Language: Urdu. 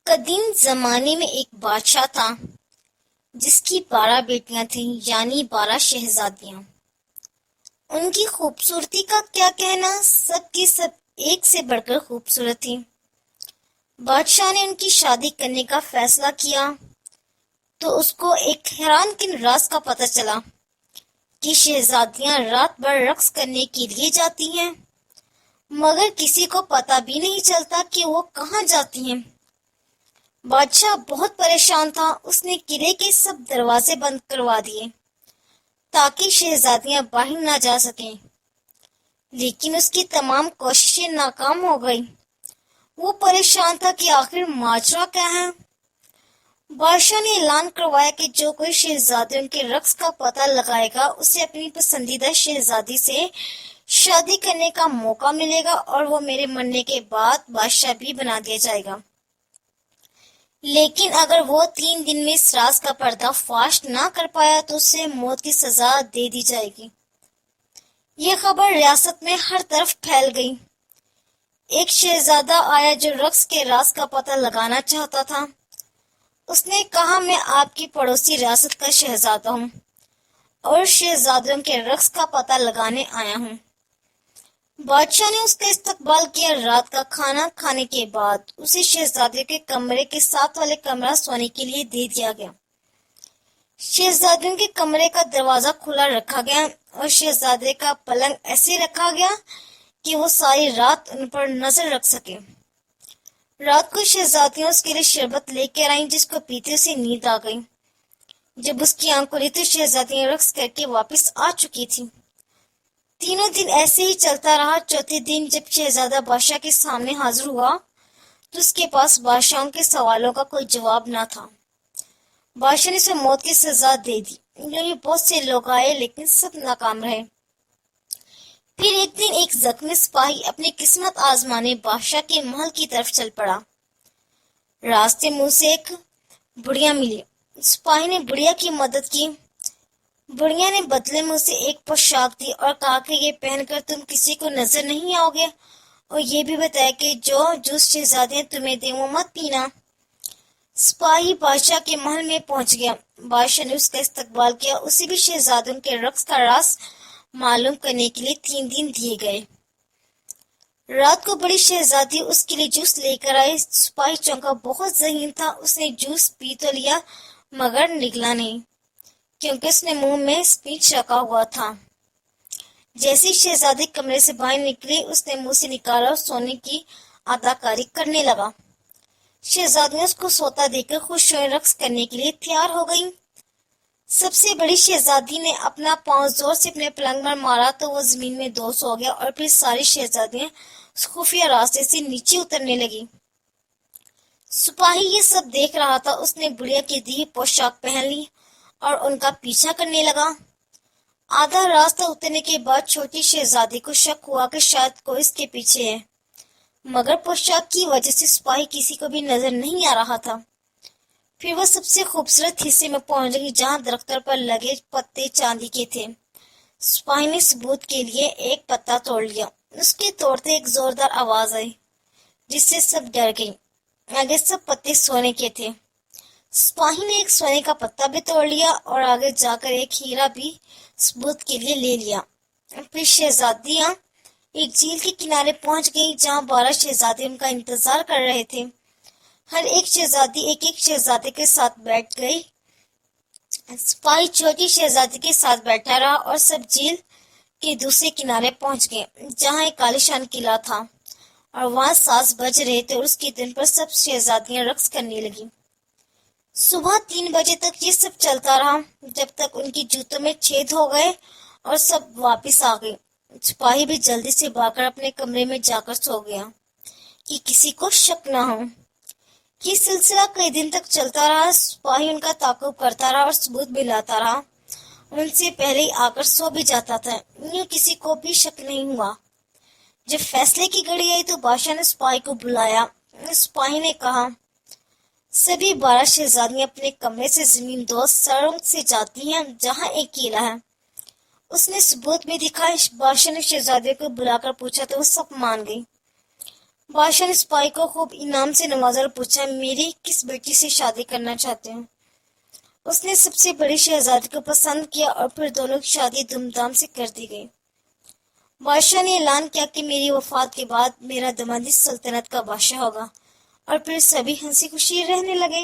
قدیم زمانے میں ایک بادشاہ تھا جس کی 12 بیٹیاں تھیں، یعنی 12 شہزادیاں۔ ان کی خوبصورتی کا کیا کہنا، سب کی سب ایک سے بڑھ کر خوبصورت تھیں۔ بادشاہ نے ان کی شادی کرنے کا فیصلہ کیا تو اس کو ایک حیران کن راز کا پتہ چلا کہ شہزادیاں رات بھر رقص کرنے کے لیے جاتی ہیں، مگر کسی کو پتہ بھی نہیں چلتا کہ وہ کہاں جاتی ہیں۔ بادشاہ بہت پریشان تھا۔ اس نے قلعے کے سب دروازے بند کروا دیے تاکہ شہزادیاں باہر نہ جا سکیں، لیکن اس کی تمام کوششیں ناکام ہو گئیں۔ وہ پریشان تھا کہ آخر ماجرا کیا ہے۔ بادشاہ نے اعلان کروایا کہ جو کوئی شہزادیوں کے رقص کا پتہ لگائے گا اسے اپنی پسندیدہ شہزادی سے شادی کرنے کا موقع ملے گا، اور وہ میرے مرنے کے بعد بادشاہ بھی بنا دیا جائے گا، لیکن اگر وہ 3 دن میں اس راز کا پردہ فاش نہ کر پایا تو اسے موت کی سزا دے دی جائے گی۔ یہ خبر ریاست میں ہر طرف پھیل گئی۔ ایک شہزادہ آیا جو رقص کے راز کا پتہ لگانا چاہتا تھا۔ اس نے کہا، میں آپ کی پڑوسی ریاست کا شہزادہ ہوں اور شہزادوں کے رقص کا پتہ لگانے آیا ہوں۔ بادشاہ نے اس کا استقبال کیا۔ رات کا کھانا کھانے کے بعد اسے شہزادے کے کمرے کے ساتھ والے کمرہ سونے کے لیے دے دیا گیا۔ شہزادیوں کے کمرے کا دروازہ کھلا رکھا گیا اور شہزادے کا پلنگ ایسے رکھا گیا کہ وہ ساری رات ان پر نظر رکھ سکے۔ رات کو شہزادیاں اس کے لیے شربت لے کر آئیں جس کو پیتے اسے نیند آ گئی۔ جب اس کی آنکھ کھلی تو شہزادیاں رقص کر کے واپس آ چکی تھیں۔ تینوں دن ایسے ہی چلتا رہا۔ چوتھے دن جب شہزادہ بادشاہ کے سامنے حاضر ہوا تو اس کے پاس بادشاہوں کے سوالوں کا کوئی جواب نہ تھا۔ بادشاہ نے اسے موت کی سزا دے دی، کیونکہ بہت سے لوگ آئے لیکن سب ناکام رہے۔ پھر ایک دن ایک زخمی سپاہی اپنی قسمت آزمانے بادشاہ کے محل کی طرف چل پڑا۔ راستے میں اسے ایک بڑھیا ملی۔ سپاہی نے بڑھیا کی مدد کی۔ بڑھیا نے بدلے میں اسے ایک پوشاک دی اور کہا کہ یہ پہن کر تم کسی کو نظر نہیں آؤ گے، اور یہ بھی بتایا کہ جو جوس شہزادیاں تمہیں دیں وہ مت پینا۔ سپاہی بادشاہ کے محل میں پہنچ گیا۔ بادشاہ نے اس کا استقبال کیا۔ اسے بھی شہزادوں کے رقص کا راز معلوم کرنے کے لیے 3 دن دیے گئے۔ رات کو بڑی شہزادی اس کے لیے جوس لے کر آئی۔ سپاہی چونکا بہت ذہین تھا۔ اس نے جوس پی تو لیا مگر نگلا نہیں، کیونکہ اس نے منہ میں اسپیچ رکھا ہوا تھا۔ جیسے شہزادی کمرے سے باہر نکلی اس نے منہ سے نکالا اور سونے کی اداکاری کرنے لگا۔ شہزادیاں اس کو سوتا دیکھ کر خوش ہوئے، رقص کرنے کے لیے تیار ہو گئیں۔ سب سے بڑی شہزادی نے اپنا پاؤں زور سے اپنے پلنگ پر مارا تو وہ زمین میں دوس ہو گیا، اور پھر ساری شہزادیاں اس خفیہ راستے سے نیچے اترنے لگی۔ سپاہی یہ سب دیکھ رہا تھا۔ اس نے بڑھیا کی دی پوشاک پہن لی اور ان کا پیچھا کرنے لگا۔ آدھا راستہ اترنے کے بعد چھوٹی شہزادی کو شک ہوا کہ شاید کوئی اس کے پیچھے ہے، مگر پوشاک کی وجہ سے سپاہی کسی کو بھی نظر نہیں آ رہا تھا۔ پھر وہ سب سے خوبصورت حصے میں پہنچ گئی جہاں درختوں پر لگے پتے چاندی کے تھے۔ سپاہی نے ثبوت کے لیے ایک پتا توڑ لیا۔ اس کے توڑتے ایک زوردار آواز آئی جس سے سب ڈر گئیں۔ آگے سب پتے سونے کے تھے۔ سپاہی نے ایک سونے کا پتا بھی توڑ لیا اور آگے جا کر ایک ہیرا بھی ثبوت کے لیے لے لیا۔ پھر شہزادیاں ایک جھیل کے کنارے پہنچ گئی جہاں 12 شہزادے ان کا انتظار کر رہے تھے۔ ہر ایک شہزادی ایک ایک شہزادے کے ساتھ بیٹھ گئی۔ سپاہی چھوٹی شہزادی کے ساتھ بیٹھا رہا اور سب جھیل کے دوسرے کنارے پہنچ گئے جہاں ایک عالیشان قلعہ تھا، اور وہاں ساز بج رہے تھے اور اس کی دن پر سب شہزادیاں رقص کرنے لگیں۔ صبح 3 بجے تک یہ سب چلتا رہا، جب تک ان کی جوتوں میں چھید ہو گئے اور سب واپس آ گئے۔ سپاہی بھی جلدی سے بھاگ کر اپنے کمرے میں جا کر سو گیا کہ کسی کو شک نہ ہو۔ یہ سلسلہ کئی دن تک چلتا رہا۔ سپاہی ان کا تعاقب کرتا رہا اور ثبوت بھی لاتا رہا۔ ان سے پہلے ہی آ کر سو بھی جاتا تھا، یوں کسی کو بھی شک نہیں ہوا۔ جب فیصلے کی گھڑی آئی تو بادشاہ نے سپاہی کو بلایا۔ سپاہی نے کہا، سبھی 12 شہزادیاں اپنے کمرے سے زمین دوز سڑک سے جاتی ہیں جہاں ایک قلعہ ہے۔ اس نے ثبوت بھی دکھائے۔ بادشاہ نے شہزادیوں کو بلا کر پوچھا تو وہ سب مان گئی۔ بادشاہ نے سپاہی کو خوب انعام سے نوازا اور پوچھا، میری کس بیٹی سے شادی کرنا چاہتے ہو؟ اس نے سب سے بڑی شہزادی کو پسند کیا اور پھر دونوں کی شادی دھوم دھام سے کر دی گئی۔ بادشاہ نے اعلان کیا کہ میری وفات کے بعد میرا دمادی سلطنت کا بادشاہ ہوگا، اور پھر سبھی ہنسی خوشی رہنے لگے۔